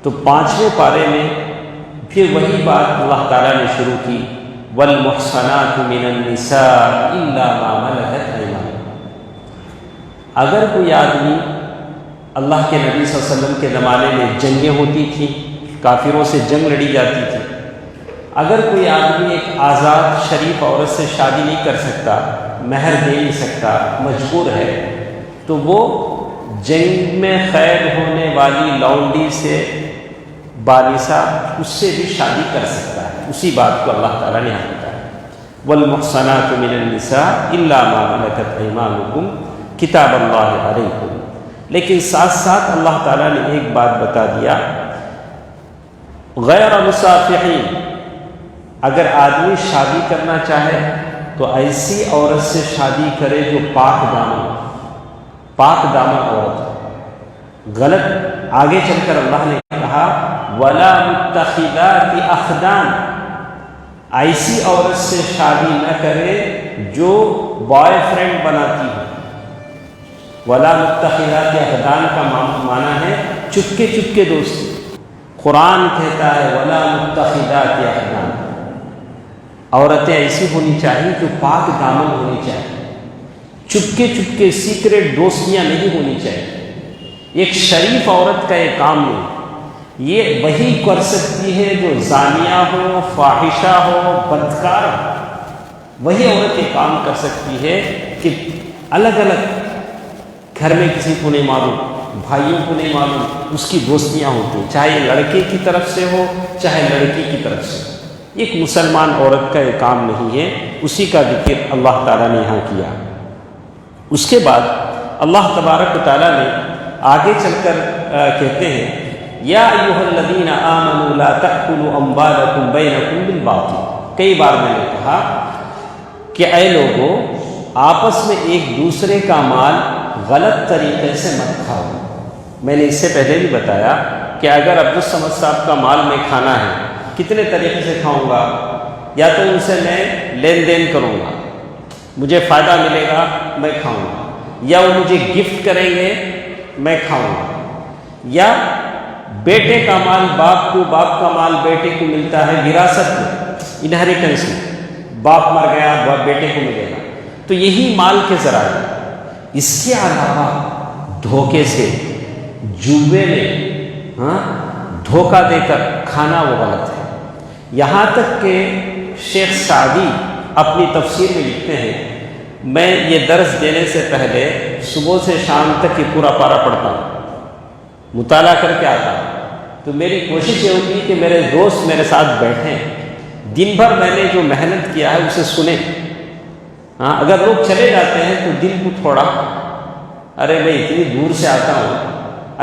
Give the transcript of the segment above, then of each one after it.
تو 5ویں پارے میں پھر وہی بات اللہ تعالیٰ نے شروع کی، والمحصنات من النساء الا ما ملكت ايمانكم۔ اگر کوئی آدمی، اللہ کے نبی صلی اللہ علیہ وسلم کے زمانے میں جنگیں ہوتی تھیں، کافروں سے جنگ لڑی جاتی تھی، اگر کوئی آدمی ایک آزاد شریف عورت سے شادی نہیں کر سکتا، مہر دے نہیں سکتا، مجبور ہے، تو وہ جنگ میں قید ہونے والی لونڈی سے بالسا اس سے بھی شادی کر سکتا ہے۔ اسی بات کو اللہ تعالیٰ نے یہاں بتایا، والمحصنات من النساء الا ما ملكت ايمانكم کتاب اللہ علیکم۔ لیکن ساتھ ساتھ اللہ تعالیٰ نے ایک بات بتا دیا، غیر مصافحین، اگر آدمی شادی کرنا چاہے تو ایسی عورت سے شادی کرے جو پاک دامن عورت ہے۔ غلط آگے چل کر اللہ نے کہا ولا متخذات اخدان، ایسی عورت سے شادی نہ کرے جو بوائے فرینڈ بناتی ہے۔ ولا متخذات اخدان کا معنی ہے چپکے چپکے دوستی۔ قرآن کہتا ہے ولا متخذات اخدان، عورتیں ایسی ہونی چاہیے جو پاک دامن ہونی چاہیے، چپکے چپکے سیکریٹ دوستیاں نہیں ہونی چاہیے۔ ایک شریف عورت کا یہ کام نہیں، یہ وہی کر سکتی ہے جو زانیہ ہو، فاحشہ ہو، بدکار ہو۔ وہی عورت یہ کام کر سکتی ہے کہ الگ الگ گھر میں کسی کو نہیں معلوم، بھائیوں کو نہیں معلوم، اس کی دوستیاں ہوتی ہیں، چاہے لڑکے کی طرف سے ہو چاہے لڑکی کی طرف سے ہو۔ ایک مسلمان عورت کا یہ کام نہیں ہے، اسی کا ذکر اللہ تعالیٰ نے یہاں کیا۔ اس کے بعد اللہ تبارک و تعالیٰ نے آگے چل کر کہتے ہیں یا ایھا الذین آمنوا لا تأکلوا اموالکم بینکم بالباطل۔ کئی بار میں نے کہا کہ اے لوگوں، آپس میں ایک دوسرے کا مال غلط طریقے سے مت کھاؤ۔ میں نے اس سے پہلے بھی بتایا کہ اگر عبدالصمد صاحب کا مال میں کھانا ہے، کتنے طریقے سے کھاؤں گا؟ یا تو ان سے میں لین دین کروں گا، مجھے فائدہ ملے گا میں کھاؤں گا، یا وہ مجھے گفٹ کریں گے میں کھاؤں گا، یا بیٹے کا مال باپ کو، باپ کا مال بیٹے کو ملتا ہے وراثت میں، انہیریٹنس میں، باپ مر گیا بیٹے کو ملے گا، تو یہی مال کے ذرائع۔ اس کے علاوہ دھوکے سے، جوے میں دھوکہ دے کر کھانا وہ غلط ہے۔ یہاں تک کہ شیخ سعدی اپنی تفسیر میں لکھتے ہیں میں یہ درس دینے سے پہلے صبح سے شام تک یہ پورا پارا پڑھتا ہوں، مطالعہ کر کے آتا ہوں، تو میری کوشش یہ ہوتی ہے کہ میرے دوست میرے ساتھ بیٹھیں، دن بھر میں نے جو محنت کیا ہے اسے سنیں۔ اگر لوگ چلے جاتے ہیں تو دل کو تھوڑا، ارے میں اتنی دور سے آتا ہوں،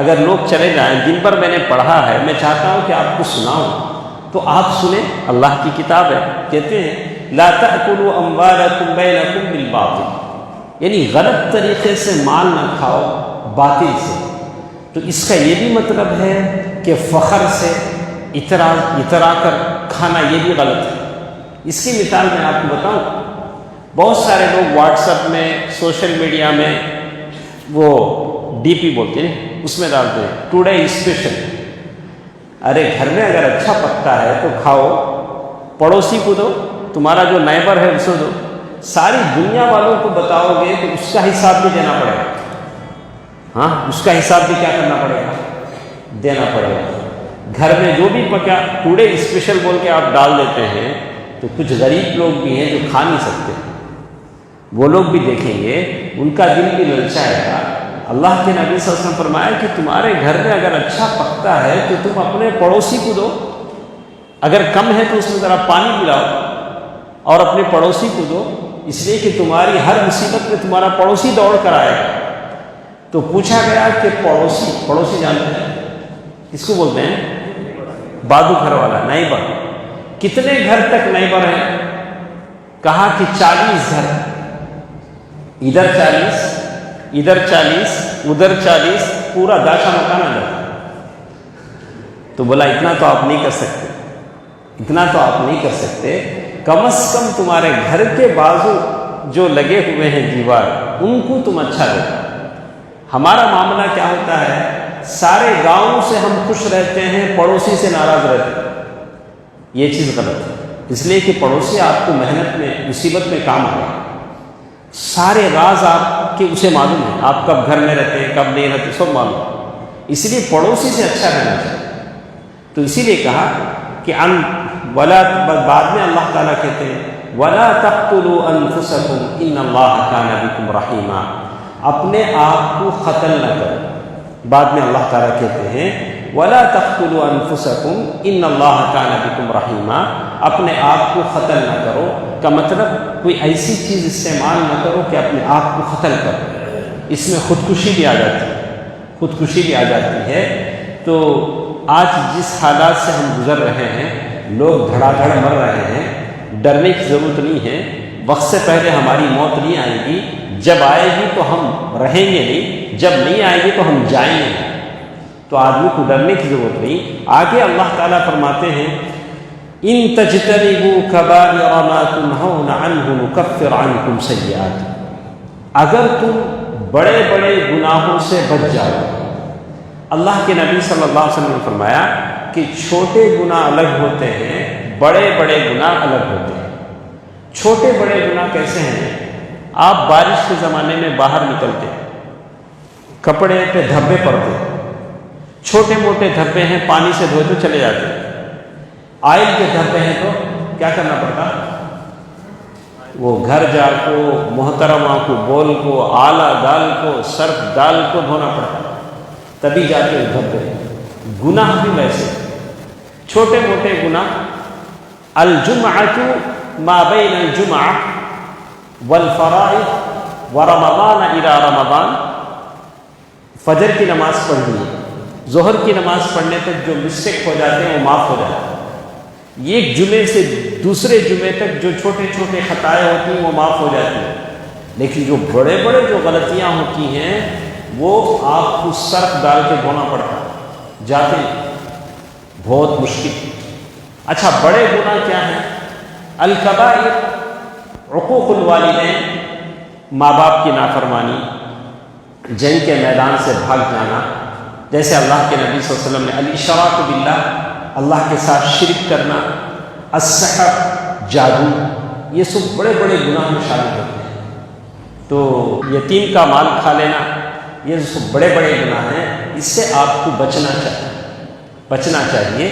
اگر لوگ چلے جائیں، دن بھر میں نے پڑھا ہے، میں چاہتا ہوں کہ آپ کو سناؤں، تو آپ سنیں، اللہ کی کتاب ہے۔ کہتے ہیں لا تأکلوا اموالکم بینکم بالباطل، یعنی غلط طریقے سے مال نہ کھاؤ باطل سے۔ تو اس کا یہ بھی مطلب ہے کہ فخر سے اترا کر کھانا یہ بھی غلط ہے۔ اس کی مثال میں آپ کو بتاؤں، بہت سارے لوگ واٹس ایپ میں، سوشل میڈیا میں وہ ڈی پی بولتے ہیں، اس میں ڈالتے ہیں ٹوڈے اسپیشل۔ ارے گھر میں اگر اچھا پکتا ہے تو کھاؤ، پڑوسی کو دو، تمہارا جو نیبر ہے اسے دو، ساری دنیا والوں کو بتاؤ گے تو اس کا حساب بھی دینا پڑے گا۔ اس کا حساب بھی کیا کرنا پڑے گا؟ دینا پڑے گا۔ گھر میں جو بھی پکا ٹوڈے اسپیشل بول کے آپ ڈال دیتے ہیں، تو کچھ غریب لوگ بھی ہیں جو کھا نہیں سکتے، وہ لوگ بھی دیکھیں گے، ان کا دل بھی للچائے گا۔ اللہ کے نبی صلی اللہ علیہ وسلم فرمایا کہ تمہارے گھر میں اگر اچھا پکتا ہے تو تم اپنے پڑوسی کو دو، اگر کم ہے تو اس میں ذرا پانی پلاؤ اور اپنے پڑوسی کو دو، اس لیے کہ تمہاری ہر مصیبت میں تمہارا پڑوسی دوڑ کر آئے گا۔ تو پوچھا گیا کہ پڑوسی جانتے ہیں کس کو بولتے ہیں؟ بازو گھر والا، نیبر۔ کتنے گھر تک نیبر ہیں؟ کہا کہ 40 گھر، ادھر 40 ادھر 40 ادھر 40، پورا داشا مکان آ جاتا۔ تو بولا اتنا تو آپ نہیں کر سکتے، اتنا تو آپ نہیں کر سکتے، کم از کم تمہارے گھر کے بازو جو لگے ہوئے ہیں دیوار، ان کو تم اچھا دو۔ ہمارا معاملہ کیا ہوتا ہے؟ سارے گاؤں سے ہم خوش رہتے ہیں، پڑوسی سے ناراض رہتے ہیں، یہ چیز غلط ہے۔ اس لیے کہ پڑوسی آپ کو محنت میں، مصیبت میں کام آئے، سارے راز آپ کے اسے معلوم ہے، آپ کب گھر میں رہتے ہیں کب نہیں رہتے سب معلوم ہے، اس لیے پڑوسی سے اچھا رہنا چاہیے۔ تو اسی لیے کہا کہ بعد میں اللہ تعالیٰ کہتے ہیں وَلَا تَقْتُلُوا أَنفُسَكُمْ إِنَّ اللَّهَ كَانَ بِكُمْ رَحِيمًا، اپنے آپ کو قتل نہ کرو۔ بعد میں اللہ تعالیٰ کہتے ہیں وَلَا تَقْتُلُوا أَنفُسَكُمْ إِنَّ اللَّهَ كَانَ بِكُمْ رَحِيمًا، اپنے آپ کو قتل نہ کرو کا مطلب کوئی ایسی چیز استعمال نہ کرو کہ اپنے آپ کو قتل کرو، اس میں خودکشی بھی آ جاتی ہے، خودکشی بھی آ جاتی ہے۔ تو آج جس حالات سے ہم گزر رہے ہیں، لوگ دھڑا دھڑ مر رہے ہیں، ڈرنے کی ضرورت نہیں ہے، وقت سے پہلے ہماری موت نہیں آئے گی، جب آئے گی تو ہم رہیں گے نہیں، جب نہیں آئے گی تو ہم جائیں گے، تو آدمی کو ڈرنے کی ضرورت نہیں۔ آگے اللہ تعالیٰ فرماتے ہیں ان تجتنبوا کبائر ما تنہون عنہ نکفر عنکم سیئات، اگر تم بڑے بڑے گناہوں سے بچ جاؤ۔ اللہ کے نبی صلی اللہ علیہ وسلم نے فرمایا کہ چھوٹے گناہ الگ ہوتے ہیں، بڑے بڑے گناہ الگ ہوتے ہیں۔ چھوٹے بڑے گناہ کیسے ہیں؟ آپ بارش کے زمانے میں باہر نکلتے، کپڑے پہ دھبے پڑتے، چھوٹے موٹے دھبے ہیں، پانی سے دھوتے چلے جاتے، آئل کے دھبے ہیں تو کیا کرنا پڑتا؟ وہ گھر جا کو محترمہ کو بول کو آلہ ڈال کو سرف ڈال کو دھونا پڑتا، تبھی جاتے دھبے۔ گناہ بھی ویسے چھوٹے موٹے گناہ، الجمعۃ ما بین الجمعہ والفرائض ورمضان الی رمضان، فجر کی نماز پڑھنی ہے، ظہر کی نماز پڑھنے تک جو مسٹیک ہو جاتے ہیں وہ معاف ہو جاتے ہیں، ایک جمعے سے دوسرے جمعے تک جو چھوٹے چھوٹے خطائیں ہوتی ہیں وہ معاف ہو جاتی ہیں، لیکن جو بڑے بڑے جو غلطیاں ہوتی ہیں وہ آپ کو سرف ڈال کے دھونا پڑتا ہے، جاتے ہیں، بہت مشکل۔ اچھا بڑے گناہ کیا ہیں؟ الکبائر، عقوق الوالدین، ماں باپ کی نافرمانی، جنگ کے میدان سے بھاگ جانا، جیسے اللہ کے نبی صلی اللہ علیہ وسلم نے الاشراک باللہ، اللہ کے ساتھ شرک کرنا، السحر، جادو، یہ سب بڑے بڑے گناہ میں شامل ہوتے ہیں۔ تو یتیم کا مال کھا لینا، یہ سب بڑے بڑے گناہ ہیں، اس سے آپ کو بچنا چاہیے۔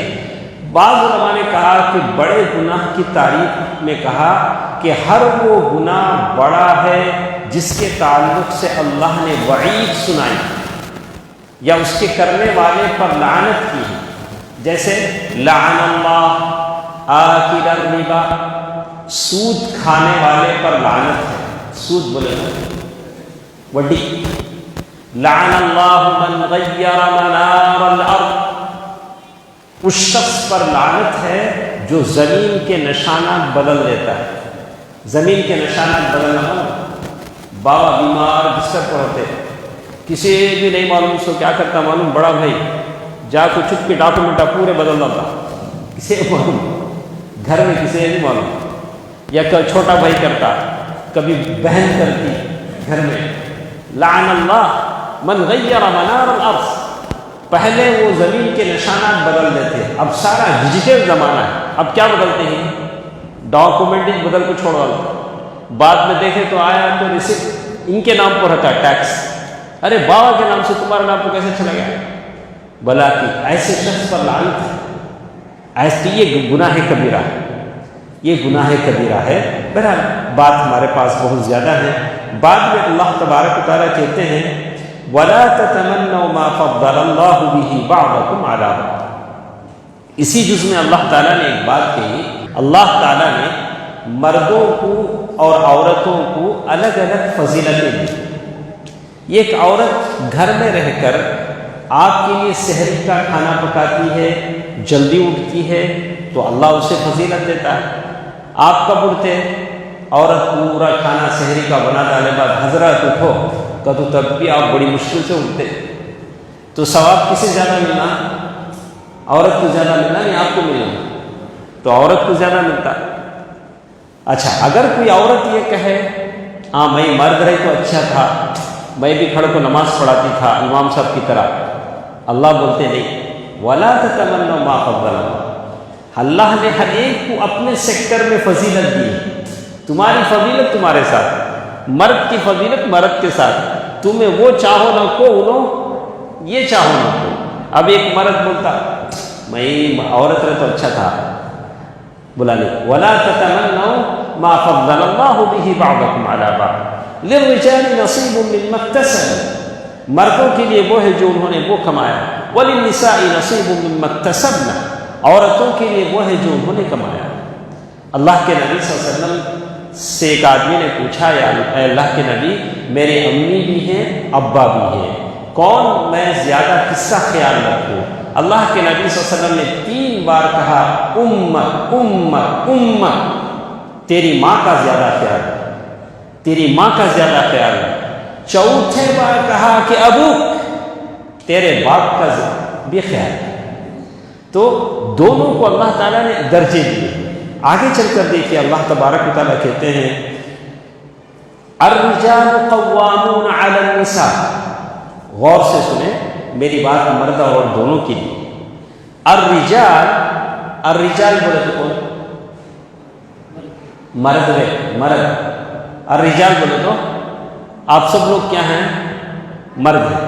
بعض علماء نے کہا کہ بڑے گناہ کی تعریف میں کہا کہ ہر وہ گناہ بڑا ہے جس کے تعلق سے اللہ نے وعید سنائی یا اس کے کرنے والے پر لعنت کی ہے، جیسے لعن اللہ آکل الربا، سود کھانے والے پر لعنت ہے، سود بولے وڈی، لعن اللہ من غیر منار الارض، اس شخص پر لعنت ہے جو زمین کے نشانات بدل دیتا ہے۔ زمین کے نشانات بدلنا، بابا بیمار بستر پر ہوتے، کسی بھی نہیں معلوم اس کو کیا کرتا معلوم، بڑا بھائی جا کو چپ کے ڈاکومنٹ پورے بدل دیتا، کسی معلوم، گھر میں کسی نہیں معلوم، یا چھوٹا بھائی کرتا، کبھی بہن کرتی گھر میں۔ لعن اللہ من غیر منار الارض، پہلے وہ زمین کے نشانات بدل دیتے، اب سارا ڈیجیٹل زمانہ ہے، اب کیا بدلتے ہیں؟ ڈاکومنٹ بدل کو چھوڑ ڈالتے، بعد میں دیکھے تو آیا تو ریسیپٹ ان کے نام پر رہتا ہے ٹیکس، ارے بابا کے نام سے تمہارے نام پر کیسے چلا گیا؟ بلا کہ ایسے شخص پر لعنت ہے، ایسے یہ گناہ کبیرہ ہے، یہ گناہ کبیرہ ہے۔ بہرحال بات ہمارے پاس بہت زیادہ ہے، بعد میں اللہ تبارک و تعالیٰ کہتے ہیں وَلَا تَتَمَنَّوْا مَا فَضَّلَ اللَّهُ بِهِ بَعْضَكُمْ عَلَىٰ بَعْضٍ، اسی جز میں اللہ تعالیٰ نے ایک بات کہی، اللہ تعالیٰ نے مردوں کو اور عورتوں کو الگ الگ فضیلتیں دی۔ ایک عورت گھر میں رہ کر آپ کے لیے سحری کا کھانا پکاتی ہے، جلدی اٹھتی ہے تو اللہ اسے فضیلت دیتا ہے۔ آپ کب اٹھتے؟ عورت پورا کھانا سحری کا بنا ڈالے بعد حضرت اٹھو کا تو تب بھی آپ بڑی مشکل سے اٹھتے، تو ثواب کسے زیادہ ملنا؟ عورت کو زیادہ ملنا نہیں آپ کو ملنا؟ تو عورت کو زیادہ ملتا۔ اچھا اگر کوئی عورت یہ کہے ہاں میں مرد رہی تو اچھا تھا، میں بھی کھڑے کو نماز پڑھاتی تھا امام صاحب کی طرح، اللہ بولتے نہیں وَلَا تَتَمَنَّوْا مَا فَضَّلَ اللَّهُ، اللہ نے ہر ایک کو اپنے سیکٹر میں فضیلت دی ہے۔ تمہاری فضیلت تمہارے ساتھ، مرد کی فضیلت مرد کے ساتھ، تمہیں وہ چاہو نہ کو انہوں یہ چاہو نہ کو۔ اب ایک مرد بولتا میں عورت رہے تو اچھا تھا، بولا نہیں وَلَا تَتَمَنَّوْا مَا فَضَّلَ اللَّهُ بِهِ بَعْضَكُمْ عَلَىٰ بَعْضٍ لِلرِّجَالِ نَصِيبٌ مِّمَّا اكْتَسَبُوا، مردوں کے لیے وہ ہے جو انہوں نے وہ کمایا، وَلِلنِّسَاءِ نَصِيبٌ مِّمَّا اكْتَسَبْنَ، عورتوں کے لیے وہ ہے جو انہوں نے کمایا۔ اللہ کے نبی صلی اللہ علیہ وسلم سے ایک آدمی نے پوچھا یا اے اللہ کے نبی میرے امی بھی ہیں ابا بھی ہیں، کون میں زیادہ کس کا خیال رکھوں؟ اللہ کے نبی صلی اللہ علیہ وسلم نے 3 بار کہا امت امت امت، تیری ماں کا زیادہ خیال رکھ، تیری ماں کا زیادہ خیال رکھ۔ چوتھے بار کہا کہ ابوک، تیرے باپ کا بھی خیال رکھ۔ تو دونوں کو اللہ تعالیٰ نے درجے دیے۔ آگے چل کر دیکھیے اللہ تبارک و تعالیٰ کہتے ہیں الرجال قوامون علی النساء، غور سے سنیں میری بات مرد اور دونوں کی لیے۔ الرجال، الرجال بولے تو کون؟ مرد ہے، مرد۔ الرجال بولے تو آپ سب لوگ کیا ہیں؟ مرد ہیں۔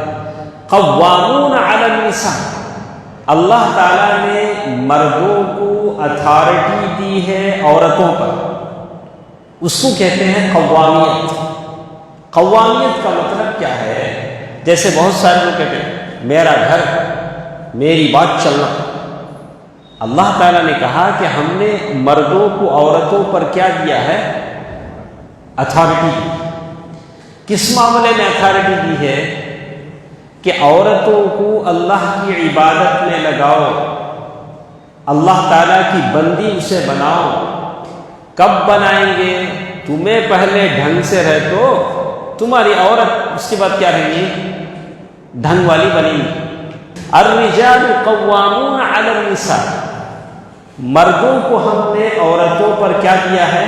قوامون علی النساء، اللہ تعالیٰ نے مردوں کو اتھارٹی دی ہے عورتوں پر، اس کو کہتے ہیں قوامیت۔ قوامیت کا مطلب کیا ہے؟ جیسے بہت سارے لوگ کہتے ہیں میرا گھر میری بات چلنا۔ اللہ تعالیٰ نے کہا کہ ہم نے مردوں کو عورتوں پر کیا دیا ہے؟ اتھارٹی دی۔ کس معاملے میں اتھارٹی دی ہے؟ کہ عورتوں کو اللہ کی عبادت میں لگاؤ، اللہ تعالیٰ کی بندی اسے بناؤ۔ کب بنائیں گے؟ تمہیں پہلے ڈھنگ سے رہ تو تمہاری عورت اس کے بعد کیا رہیں گی؟ ڈھنگ والی بنیں گی۔ الرجال قوامون علی النساء، مردوں کو ہم نے عورتوں پر کیا دیا ہے؟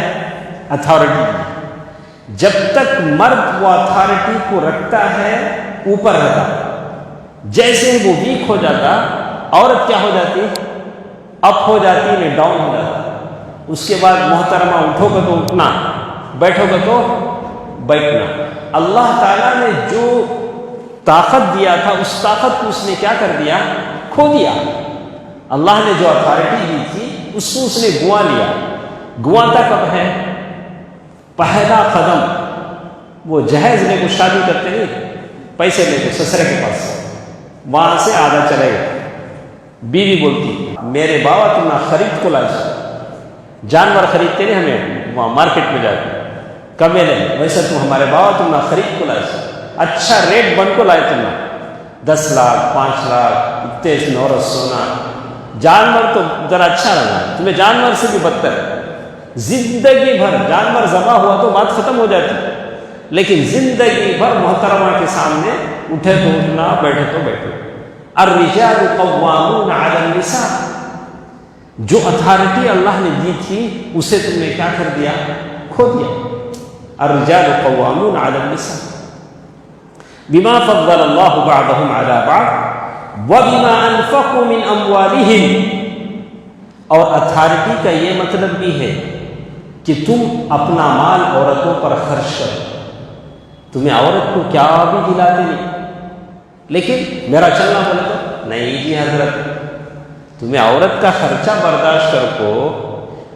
اتھارٹی دی۔ جب تک مرد وہ اتھارٹی کو رکھتا ہے اوپر رہتا، جیسے وہ ویک ہو جاتا عورت کیا ہو جاتی؟ اپ ہو جاتی، میں ڈاؤن ہو جاتا۔ اس کے بعد محترمہ اٹھو گے تو اٹھنا، بیٹھو گے تو بیٹھنا۔ اللہ تعالیٰ نے جو طاقت دیا تھا اس طاقت کو اس نے کیا کر دیا؟ کھو دیا۔ اللہ نے جو اتھارٹی دی تھی اس کو اس نے گوا لیا۔ گواتا کب ہے؟ پہلا قدم وہ جہیز لے کو شادی کرتے نہیں، پیسے لے کے سسرے کے پاس، وہاں سے آدھا چلے گا۔ بیوی بولتی میرے بابا تم نہ خرید کو لائے، جانور خریدتے نہیں ہمیں وہاں مارکیٹ میں جاتے کمے لیں، ویسے تم ہمارے بابا تم نہ خرید کو لائے، اچھا ریٹ بن کو لائے تم نہ 10 لاکھ 5 لاکھ اتنے نورس سونا، جانور تو ذرا اچھا رہنا، تمہیں جانور سے بھی بدتر ہے۔ زندگی بھر جانور ذبح ہوا تو بات ختم ہو جاتی، لیکن زندگی بھر محترمہ کے سامنے اٹھے تو اٹھنا، بیٹھے تو بیٹھے۔ الرجال قوامون علی النساء، جو اتھارٹی اللہ نے دی تھی اسے تم نے کیا کر دیا؟ کھو دیا۔ الرجال قوامون علی النساء بما فضل اللہ بعضهم علی بعض وبما انفقوا من اموالهم، اور اتھارٹی کا یہ مطلب بھی ہے کہ تم اپنا مال عورتوں پر خرچ کرو۔ تمہیں عورت کو کیا بھی دلاتے نہیں، لیکن میرا چلنا بولے تو نہیں جی حضرت، تمہیں عورت کا خرچہ برداشت کر کو،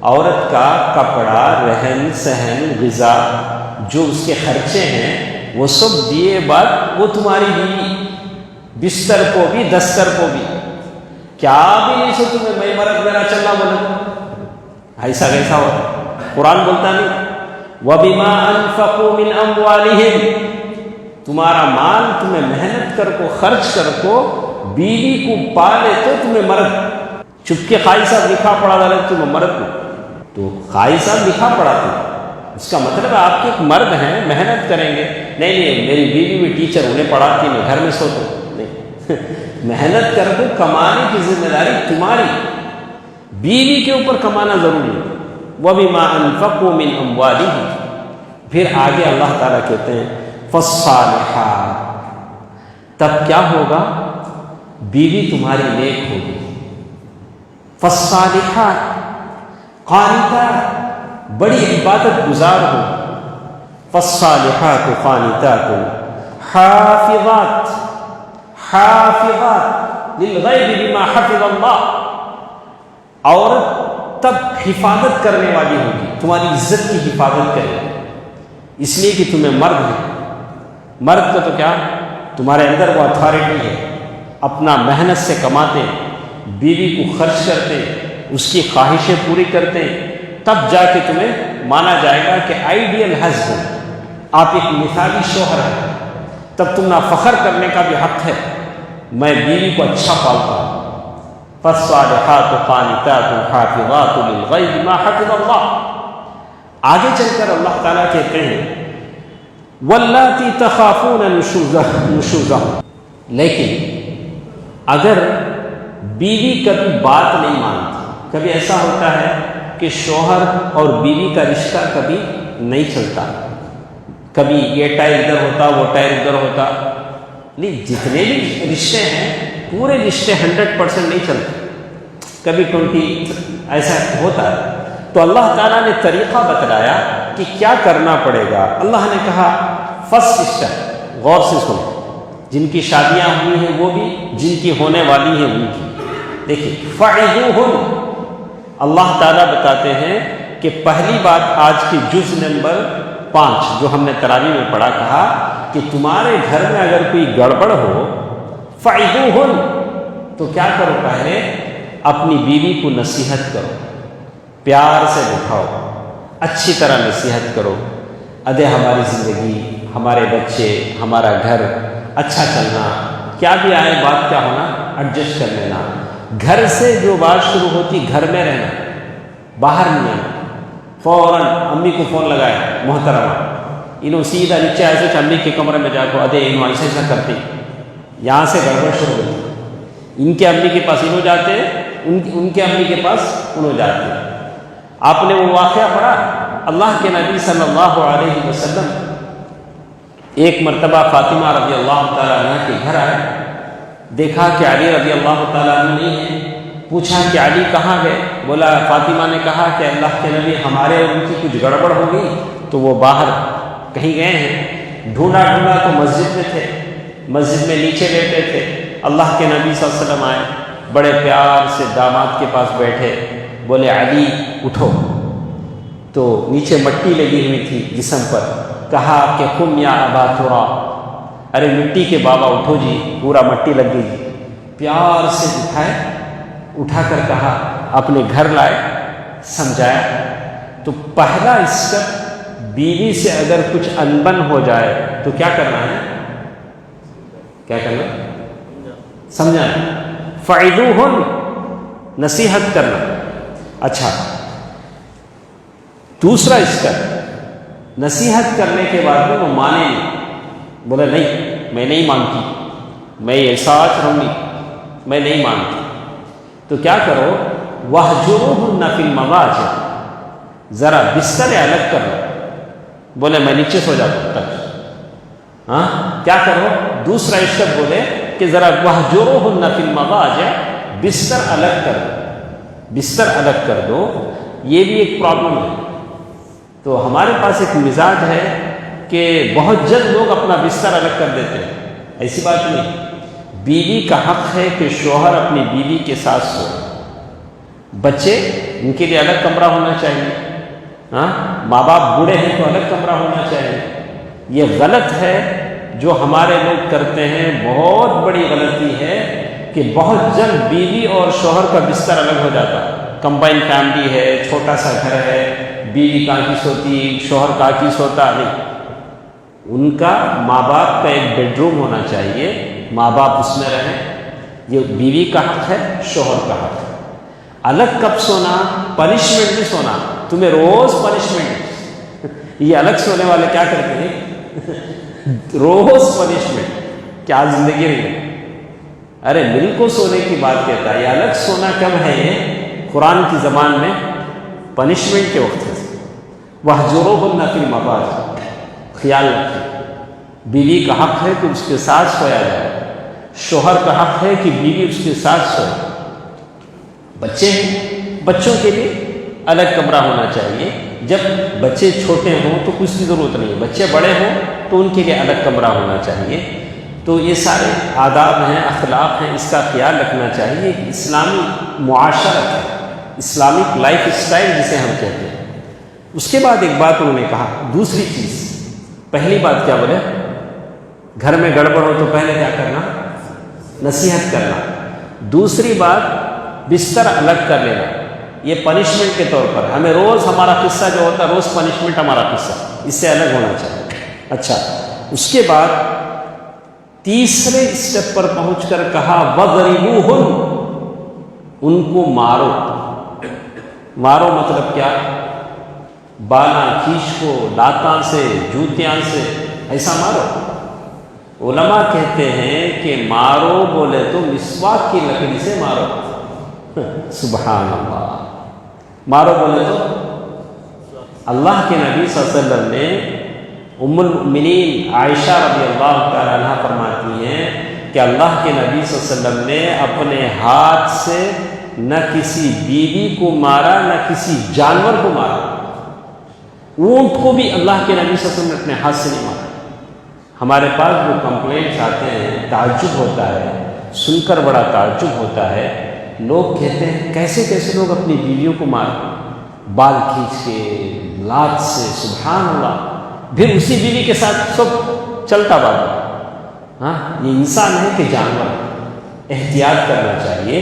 عورت کا کپڑا، رہن سہن، غذا، جو اس کے خرچے ہیں وہ سب دیے بعد وہ تمہاری بیوی، بستر کو بھی دستر کو بھی کیا بھی نہیں سو تمہیں میں مرد میرا چلنا بولے، ایسا کیسا ہو؟ قرآن بولتا نہیں وَبِمَا أَنفَقُوا مِنْ أَمْوَالِهِمْ، تمہارا مال تمہیں محنت کر کو خرچ کر کو بیوی کو پالے تو تمہیں مرد، چپ کے خائی صاحب لکھا پڑا ڈالے تمہیں مرد کو، تو خائی صاحب لکھا پڑا تھا، اس کا مطلب آپ کے ایک مرد ہیں محنت کریں گے، نہیں میری بیوی بھی ٹیچر انہیں پڑھاتی میں گھر میں سوتا نہیں محنت کر کو کمانے کی ذمہ داری تمہاری، بیوی کے اوپر کمانا ضروری ہے۔ وَبِمَا أَنفَقُوا مِنْ أَمْوَالِهِمْ، پھر آگے اللہ تعالیٰ کہتے ہیں فَالصَّالِحَاتُ، تب کیا ہوگا؟ بیوی تمہاری نیک ہوگی. فالصالحات قانتات بڑی عبادت گزار ہو. فالصالحات قانتات حافظات حافظات للغیب بما حفظ اللہ. عورت تب حفاظت کرنے والی ہوگی، تمہاری عزت کی حفاظت کرے گی، اس لیے کہ تمہیں مرد ہے. مرد کا تو کیا، تمہارے اندر وہ اتھارٹی ہے، اپنا محنت سے کماتے، بیوی کو خرچ کرتے، اس کی خواہشیں پوری کرتے، تب جا کے تمہیں مانا جائے گا کہ آئیڈیل ہسبینڈ، آپ ایک مثالی شوہر ہیں. تب تم نہ فخر کرنے کا بھی حق ہے، میں بیوی کو اچھا پالتا ہوں. فالصالحات قانتات حافظات للغیب ما حفظ اللہ. آگے چل کر اللہ تعالیٰ کہتے ہیں واللاتی تخافون نشوزہن. لیکن اگر بیوی کبھی بات نہیں مانتی، کبھی ایسا ہوتا ہے کہ شوہر اور بیوی کا رشتہ کبھی نہیں چلتا، کبھی یہ ٹائر ادھر ہوتا وہ ٹائر ادھر ہوتا. نہیں، جتنے بھی رشتے ہیں پورے رشتے 100% نہیں چلتے، کبھی 20 ایسا ہوتا ہے. تو اللہ تعالیٰ نے طریقہ بتلایا کہ کیا کرنا پڑے گا. اللہ نے کہا فرسٹ اسٹیپ، غور سے سنو، جن کی شادیاں ہوئی ہیں وہ بھی، جن کی ہونے والی ہیں ان کی. دیکھیے فعظوہن، اللہ تعالیٰ بتاتے ہیں کہ پہلی بات آج کی جز نمبر 5 جو ہم نے تراویح میں پڑھا، کہا کہ تمہارے گھر میں اگر کوئی گڑبڑ ہو فعظوہن، تو کیا کرو، پہلے اپنی بیوی کو نصیحت کرو، پیار سے بٹھاؤ، اچھی طرح نصیحت کرو. ادے ہماری زندگی، ہمارے بچے، ہمارا گھر اچھا چلنا، کیا بھی آئے بات کیا ہونا، ایڈجسٹ کر لینا. گھر سے جو بات شروع ہوتی، گھر میں رہنا، باہر نہیں آنا. فوراً امی کو فون لگایا، محترمہ انہوں سیدھا نیچے ایسے امی کے کمرے میں جا کو ادے انہوں ایسا ایسا کرتی، یہاں سے گڑبڑ شروع ہوتی. ان کے امی کے پاس انہوں جاتے، ان کے امی کے پاس انہوں جاتے. آپ نے وہ واقعہ پڑھا، اللہ کے نبی صلی اللہ علیہ وسلم ایک مرتبہ فاطمہ رضی اللہ تعالیٰ عنہ کے گھر آئے، دیکھا کہ علی رضی اللہ تعالیٰ عنہ نہیں ہے. پوچھا کہ علی کہاں گئے؟ بولا فاطمہ نے کہا کہ اللہ کے نبی ہمارے اور ان کی کچھ گڑبڑ ہو گئی تو وہ باہر کہیں گئے ہیں. ڈھونڈا تو مسجد میں تھے، مسجد میں نیچے بیٹھے تھے. اللہ کے نبی صلی اللہ علیہ وسلم آئے، بڑے پیار سے داماد کے پاس بیٹھے، بولے علی اٹھو. تو نیچے مٹی لگی ہوئی تھی جسم پر، کہا کہ قم یا ابا تراب، ارے مٹی کے بابا اٹھو جی، پورا مٹی لگ گئی. پیار سے اٹھائے، اٹھا کر کہا، اپنے گھر لائے، سمجھایا. تو پہلا اسٹیپ، بیوی سے اگر کچھ انبن ہو جائے تو کیا کرنا ہے، کیا کرنا، سمجھانا. فعظوہن، نصیحت کرنا. اچھا، دوسرا اسٹیپ، نصیحت کرنے کے بعد بھی وہ مانے نہیں، بولے نہیں میں نہیں مانتی، میں یہ ساتھ رہوں گی، میں نہیں مانتی. تو کیا کرو، وَاہْجُرُوهُنَّ فِي الْمَضَاجِعِ، ذرا بستر الگ کر لو. بولے میں نیچے سو جاتا ہوں تک. ہاں کیا کرو، دوسرا اسٹیپ بولے کہ ذرا وَاہْجُرُوهُنَّ فِي الْمَضَاجِعِ، بستر الگ کر دو، بستر الگ کر دو. یہ بھی ایک پرابلم ہے. تو ہمارے پاس ایک مزاج ہے کہ بہت جلد لوگ اپنا بستر الگ کر دیتے ہیں. ایسی بات نہیں. بیوی کا حق ہے کہ شوہر اپنی بیوی کے ساتھ سو. بچے، ان کے لیے الگ کمرہ ہونا چاہیے. ہاں، ماں باپ بوڑھے ہیں تو الگ کمرہ ہونا چاہیے. یہ غلط ہے جو ہمارے لوگ کرتے ہیں، بہت بڑی غلطی ہے کہ بہت جلد بیوی اور شوہر کا بستر الگ ہو جاتا. کمبائن فیملی ہے، چھوٹا سا گھر ہے، بیوی کہاں کی سوتی، شوہر کہاں کی سوتا. نہیں، ان کا ماں باپ کا ایک بیڈ روم ہونا چاہیے، ماں باپ اس میں رہیں. یہ بیوی کا حق ہے، شوہر کا حق ہے. الگ کب سونا، پنشمنٹ نہیں سونا، تمہیں روز پنشمنٹ. یہ الگ سونے والے کیا کرتے ہیں، روز پنشمنٹ، کیا زندگی رہی. ارے مل کو سونے کی بات کہتا ہے. یہ الگ سونا کب ہے، یہ قرآن کی زبان میں پنشمنٹ کے وقت ہے. وَاہْجُرُوهُنَّ فِي الْمَضَاجِعِ، خیال رکھیں، بیوی کا حق ہے کہ اس کے ساتھ سویا جائے. شوہر کا حق ہے کہ بیوی اس کے ساتھ سوئے. بچے ہیں، بچوں کے لیے الگ کمرہ ہونا چاہیے. جب بچے چھوٹے ہوں تو کچھ کی ضرورت نہیں ہے، بچے بڑے ہوں تو ان کے لیے الگ کمرہ ہونا چاہیے. تو یہ سارے آداب ہیں، اخلاق ہیں، اس کا خیال رکھنا چاہیے. اسلامی معاشرت ہے، اسلامک لائف اسٹائل جسے ہم کہتے ہیں. اس کے بعد ایک بات انہوں نے کہا، دوسری چیز. پہلی بات کیا بولے؟ گھر میں گڑبڑ ہو تو پہلے کیا کرنا؟ نصیحت کرنا. دوسری بات بستر الگ کر لینا. یہ پنشمنٹ کے طور پر ہمیں روز ہمارا قصہ جو ہوتا ہے، روز پنشمنٹ ہمارا قصہ اس سے الگ ہونا چاہیے. اچھا، اس کے بعد تیسرے اسٹیپ پر پہنچ کر کہا وَضْرِبُوهُنَّ، ان کو مارو. مارو مطلب کیا؟ بالا کھینچ کو، دانتوں سے، جوتیاں سے، ایسا مارو. علماء کہتے ہیں کہ مارو بولے تو مسواک کی لکڑی سے مارو. سبحان اللہ. مارو بولے تو اللہ کے نبی صلی اللہ علیہ وسلم نے ام المؤمنین عائشہ رضی اللہ تعالیٰ عنہ فرماتی ہیں کہ اللہ کے نبی صلی اللہ علیہ وسلم نے اپنے ہاتھ سے نہ کسی بیوی کو مارا، نہ کسی جانور کو مارا. اونٹ کو بھی اللہ کے نبی صلی اللہ علیہ وسلم نے اپنے ہاتھ سے نہیں مارا. ہمارے پاس جو کمپلینٹس آتے ہیں، تعجب ہوتا ہے، سن کر بڑا تعجب ہوتا ہے. لوگ کہتے ہیں کیسے کیسے لوگ اپنی بیویوں کو مارتے، بال کھینچ کے، لات سے. سبحان اللہ. پھر اسی بیوی کے ساتھ سب چلتا بات. ہاں، یہ انسان ہے کہ جانور؟ احتیاط کرنا چاہیے.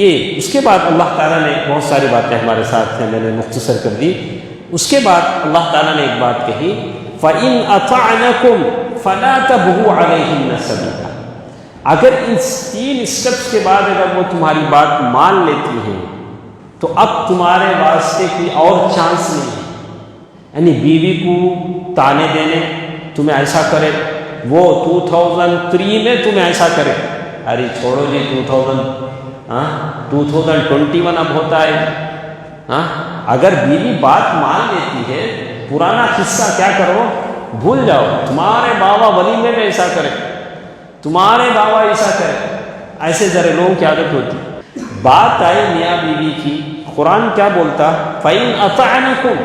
یہ اس کے بعد اللہ تعالیٰ نے بہت ساری باتیں ہمارے ساتھ ہیں، میں نے مختصر کر دی. اس کے بعد اللہ تعالیٰ نے ایک بات کہی فَإِنْ أَطَعْنَكُمْ فَلَا تَبْغُوا عَلَيْهِنَّ سَبِيلًا. اگر ان تین اسٹیپس کے بعد اگر وہ تمہاری بات مان لیتی ہیں تو اب تمہارے واسطے کوئی اور چانس نہیں ہے. یعنی بیوی کو تانے دینے، تمہیں ایسا کرے، وہ 2003 میں تمہیں ایسا کرے. ارے چھوڑو جی، 2021 اب ہوتا ہے. ہاں، اگر بیوی بات مان لیتی ہے، پرانا قصہ کیا کرو، بھول جاؤ. تمہارے بابا ولیمے میں ایسا کرے، تمہارے بابا ایسا کرے، ایسے ذرے لوگوں کی عادت ہوتی. بات آئی میاں بیوی کی، قرآن کیا بولتا؟ فَإِنْ أَطَعْنَكُمْ،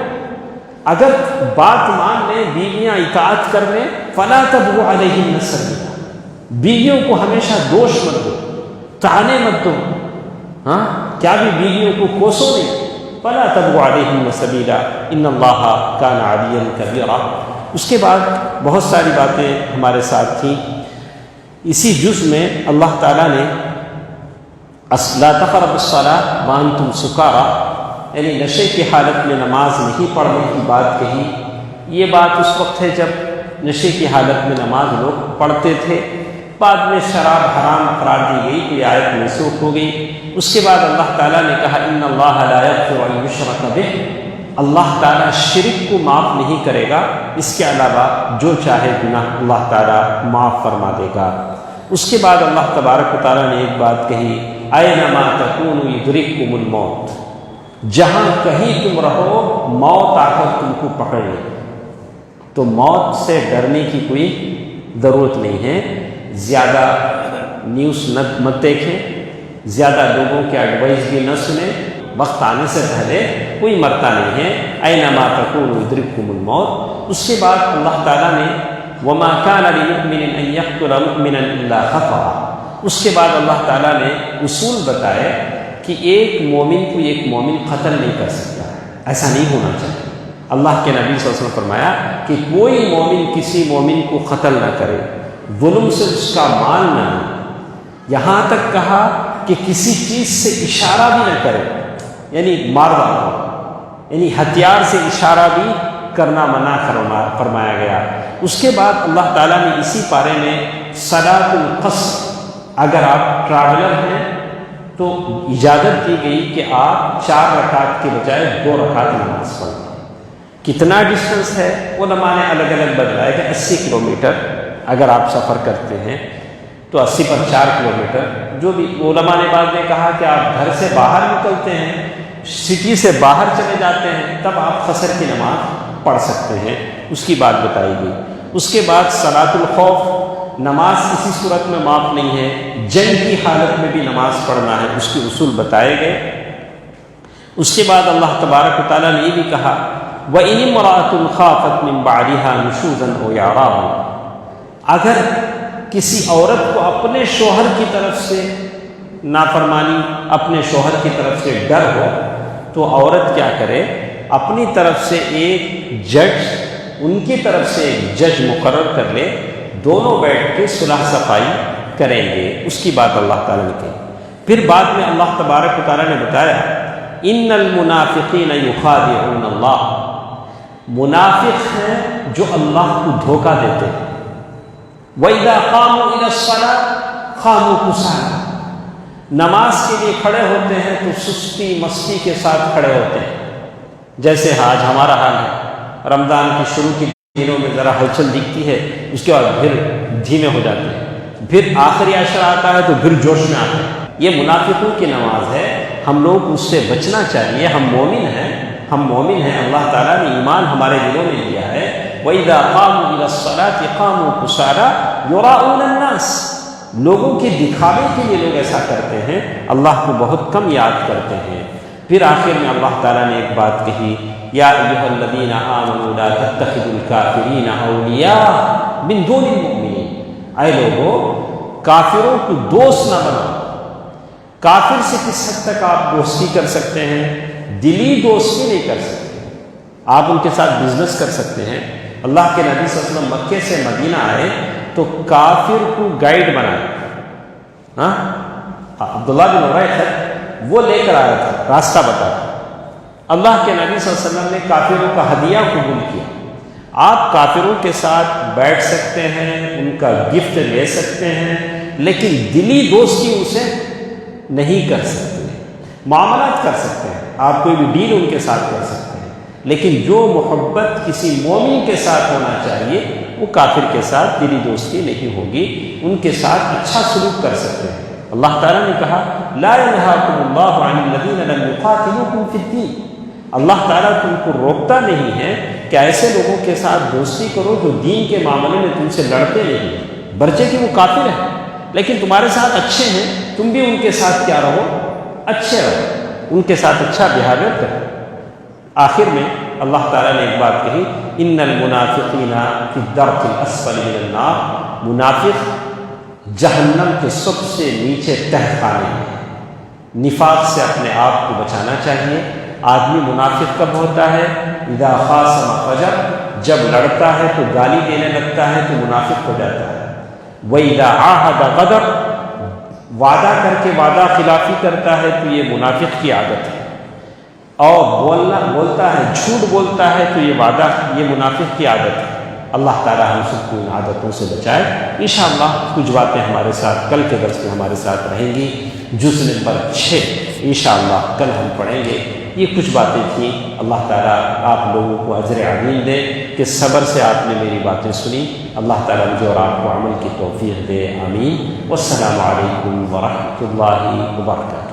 اگر بات مان لیں، بیویاں اطاعت کر لیں، فَلَا تَبْغُوا عَلَيْهِنَّ سَبِيلًا، بیویوں کو ہمیشہ دوش مت دو، تانے مت دو. ہاں، کیا بھی بیویوں کو کوسو نہیں. فَلَا تَبْغُوا عَلَيْهِنَّ سَبِيلًا إِنَّ اللَّهَ كَانَ عَلِيًّا كَبِيرًا. اس کے بعد بہت ساری باتیں ہمارے ساتھ تھیں. اسی جز میں اللہ تعالیٰ نے لَا تَقْرَبُوا الصَّلَاةَ وَأَنْتُمْ سُكَارَىٰ، یعنی نشے کی حالت میں نماز نہیں پڑھنے کی بات کہی. یہ بات اس وقت ہے جب نشے کی حالت میں نماز لوگ پڑھتے تھے. بعد میں شراب حرام قرار دی گئی، کوئی آیت منسوخ ہو گئی. اس کے بعد اللہ تعالیٰ نے کہا إِنَّ اللَّهَ لَا يَغْفِرُ أَن يُشْرَكَ بِهِ، اللہ تعالیٰ شرک کو معاف نہیں کرے گا، اس کے علاوہ جو چاہے گناہ اللہ تعالیٰ معاف فرما دے گا. اس کے بعد اللہ تبارک و تعالیٰ نے ایک بات کہی أَيْنَمَا تَكُونُوا يُدْرِكْكُمُ الْمَوْتُ، جہاں کہیں تم رہو موت آ کر تم کو پکڑ لے. تو موت سے ڈرنے کی کوئی ضرورت نہیں ہے. زیادہ نیوز مت دیکھیں، زیادہ لوگوں کے ایڈوائز بھی نہ سنیں. وقت آنے سے پہلے کوئی مرتا نہیں ہے. أَيْنَمَا تَكُونُوا يُدْرِكْكُمُ الْمَوْتُ. اس کے بعد اللہ تعالیٰ نے وَمَا كَانَ لِمُؤْمِنٍ أَن يَقْتُلَ مُؤْمِنًا إِلَّا خَطَأً، اس کے بعد اللہ تعالیٰ نے اصول بتائے کہ ایک مومن کو ایک مومن قتل نہیں کر سکتا. ایسا نہیں ہونا چاہیے. اللہ کے نبی صلی اللہ علیہ وسلم نے فرمایا کہ کوئی مومن کسی مومن کو قتل نہ کرے، ظلم سے اس کا مال نہ لے. یہاں تک کہا کہ کسی چیز سے اشارہ بھی نہ کرے، یعنی مار ڈالو، یعنی ہتھیار سے اشارہ بھی کرنا منع فرمایا گیا. اس کے بعد اللہ تعالیٰ نے اسی پارے میں صلاۃ القصر، اگر آپ ٹریولر ہیں تو اجازت دی گئی کہ آپ 4 رکعت کے بجائے 2 رکعت نماز پڑھیں. کتنا ڈسٹنس ہے علماء نے الگ الگ بتایا کہ 80 کلومیٹر اگر آپ سفر کرتے ہیں تو 80 پر 4 کلومیٹر. جو بھی علماء نے بعد میں کہا کہ آپ گھر سے باہر نکلتے ہیں، سٹی سے باہر چلے جاتے ہیں، تب آپ قصر کی نماز پڑھ سکتے ہیں. اس کی بات بتائی گئی. اس کے بعد صلاۃ الخوف، نماز کسی صورت میں معاف نہیں ہے، جنگ کی حالت میں بھی نماز پڑھنا ہے، اس کے اصول بتائے گئے۔ اس کے بعد اللہ تبارک و تعالیٰ نے یہ بھی کہا وَإِنِ امْرَأَةٌ خَافَتْ مِنْ بَعْلِهَا نُشُوزًا أَوْ إِعْرَاضًا، اگر کسی عورت کو اپنے شوہر کی طرف سے نافرمانی، اپنے شوہر کی طرف سے ڈر ہو، تو عورت کیا کرے، اپنی طرف سے ایک جج، ان کی طرف سے ایک جج مقرر کر لے، دونوں بیٹھ کے صلح صفائی کریں گے۔ اس کی بات اللہ تعالیٰ نے کہی۔ پھر بعد میں اللہ تبارک و تعالیٰ نے بتایا ان المنافقین یخادعون اللہ، منافق ہیں جو اللہ کو دھوکہ دیتے ہیں۔ وَإِذَا قَامُوا إِلَى الصَّلَاةِ قَامُوا كُسَالَىٰ، نماز کے لیے کھڑے ہوتے ہیں تو سستی مستی کے ساتھ کھڑے ہوتے ہیں، جیسے آج ہمارا حال ہے۔ رمضان کی شروع کی دنوں میں ذرا ہلچل دکھتی ہے، اس کے بعد پھر دھیمے ہو جاتے ہیں، پھر آخری عشر آتا ہے تو پھر جوش میں آتے ہیں۔ یہ منافقوں کی نماز ہے، ہم لوگ اس سے بچنا چاہیے۔ ہم مومن ہیں، ہم مومن ہیں، اللہ تعالیٰ نے ایمان ہمارے دلوں میں دیا ہے۔ وَإِذَا قَامُوا إِلَى الصَّلَاةِ قَامُوا كُسَالَىٰ يُرَاءُونَ النَّاسَ، لوگوں کے دکھاوے کے لیے لوگ ایسا کرتے ہیں، اللہ کو بہت کم یاد کرتے ہیں۔ پھر آخر میں اللہ تعالیٰ نے ایک بات کہی یا ایھا الذین آمنوا لا تتخذوا الکافرین اولیاء من دون المؤمنین، اے لوگو کافروں کو دوست نہ بناؤ۔ کافر سے کس حد تک آپ دوستی کر سکتے ہیں؟ دلی دوستی نہیں کر سکتے، آپ ان کے ساتھ بزنس کر سکتے ہیں۔ اللہ کے نبی صلی اللہ علیہ وسلم مکے سے مدینہ آئے تو کافر کو گائیڈ بنائے، ہاں عبداللہ بن عریہ وہ لے کر آیا تھا، راستہ بتایا۔ اللہ کے نبی صلی اللہ علیہ وسلم نے کافروں کا ہدیہ قبول کیا۔ آپ کافروں کے ساتھ بیٹھ سکتے ہیں، ان کا گفٹ لے سکتے ہیں، لیکن دلی دوستی ان سے نہیں کر سکتے۔ معاملات کر سکتے ہیں، آپ کوئی بھی ڈیل ان کے ساتھ کر سکتے ہیں، لیکن جو محبت کسی مومن کے ساتھ ہونا چاہیے وہ کافر کے ساتھ دلی دوستی نہیں ہوگی، ان کے ساتھ اچھا سلوک کر سکتے ہیں۔ اللہ تعالیٰ نے کہا لا ينهاكم الله عن الذين لم يقاتلوكم في الدين، اللہ تعالیٰ تم کو روکتا نہیں ہے کہ ایسے لوگوں کے ساتھ دوستی کرو جو دین کے معاملے میں تم سے لڑتے نہیں، برچہ کہ وہ کافر ہیں لیکن تمہارے ساتھ اچھے ہیں، تم بھی ان کے ساتھ کیا رہو، اچھے رہو، ان کے ساتھ اچھا بیہیویئر کرو۔ آخر میں اللہ تعالیٰ نے ایک بات کہی ان المنافقین فی الدرک الاسفل من النار، منافق جہنم کے سب سے نیچے تہ خانے ہیں۔ نفاق سے اپنے آپ کو بچانا چاہیے۔ آدمی منافق کب ہوتا ہے؟ اذا خاصم فجر، جب لڑتا ہے تو گالی دینے لگتا ہے تو منافق ہو جاتا ہے۔ وَإِذَا عَاهَدَ غَدَرَ، وعدہ کر کے وعدہ خلافی کرتا ہے تو یہ منافق کی عادت ہے، اور بولتا ہے جھوٹ بولتا ہے تو یہ منافق کی عادت ہے۔ اللہ تعالیٰ ہم سب کو ان عادتوں سے بچائے۔ انشاءاللہ کچھ باتیں ہمارے ساتھ کل کے درس میں ہمارے ساتھ رہیں گی۔ جز نمبر 6 انشاءاللہ کل ہم پڑھیں گے۔ یہ کچھ باتیں تھیں، اللہ تعالیٰ آپ لوگوں کو اجر عظیم دے کہ صبر سے آپ نے میری باتیں سنی۔ اللہ تعالیٰ مجھے اور آپ کو عمل کی توفیق دے، آمین۔ والسلام علیکم ورحمۃ اللہ وبرکاتہ۔